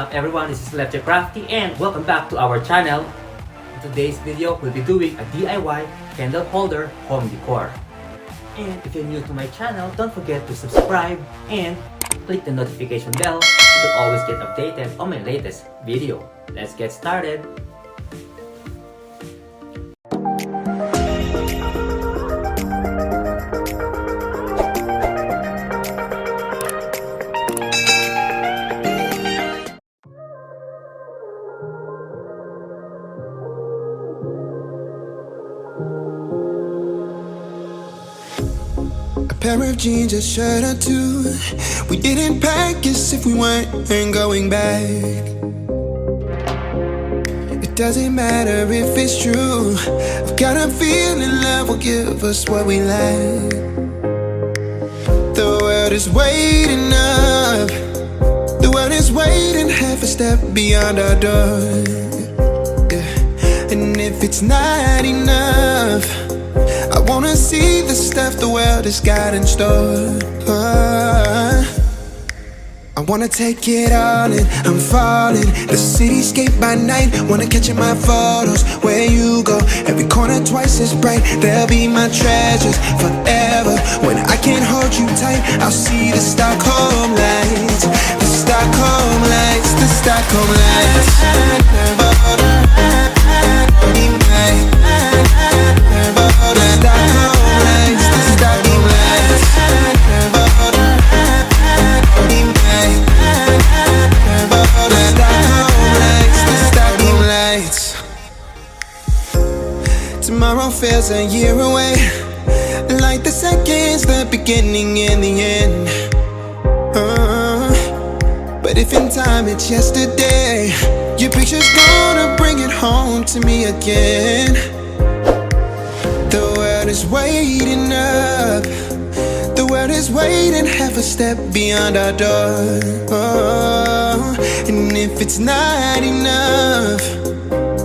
up everyone, this is Lefty Crafty and welcome back to our channel. In today's video, we'll be doing a DIY candle holder home decor. And if you're new to my channel, don't forget to subscribe and click the notification bell to always get updated on my latest video. Let's get started! Pair of jeans, a shirt or two. We didn't pack as if we weren't going back. It doesn't matter if it's true. I've got a feeling love will give us what we lack. The world is waiting up. The world is waiting half a step beyond our door. Yeah. And if it's not enough, I wanna see the stuff the world has got in store. I wanna take it all in, I'm falling. The cityscape by night, wanna catch in my photos. Where you go, every corner twice as bright. They'll be my treasures forever. When I can't hold you tight, I'll see the Stockholm lights. The Stockholm lights, the Stockholm lights. Tomorrow feels a year away, like the seconds, the beginning and the end. But if in time it's yesterday, your picture's gonna bring it home to me again. The world is waiting up. The world is waiting half a step beyond our door. And if it's not enough,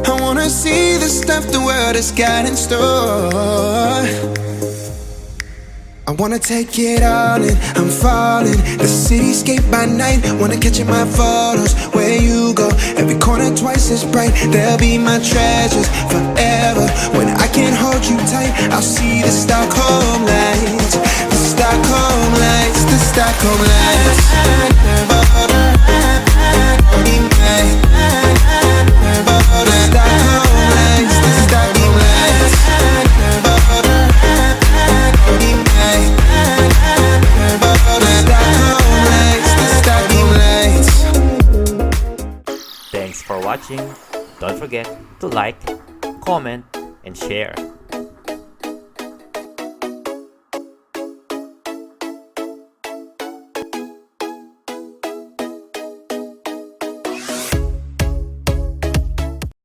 I wanna see the stuff the world has got in store. I wanna take it all in, I'm falling. The cityscape by night, wanna catch in my photos. Where you go, every corner twice as bright. They'll be my treasures forever. When I can't hold you tight, I'll see the Stockholm lights. The Stockholm lights, the Stockholm lights. Thanks for watching. Don't forget to like, comment, and share.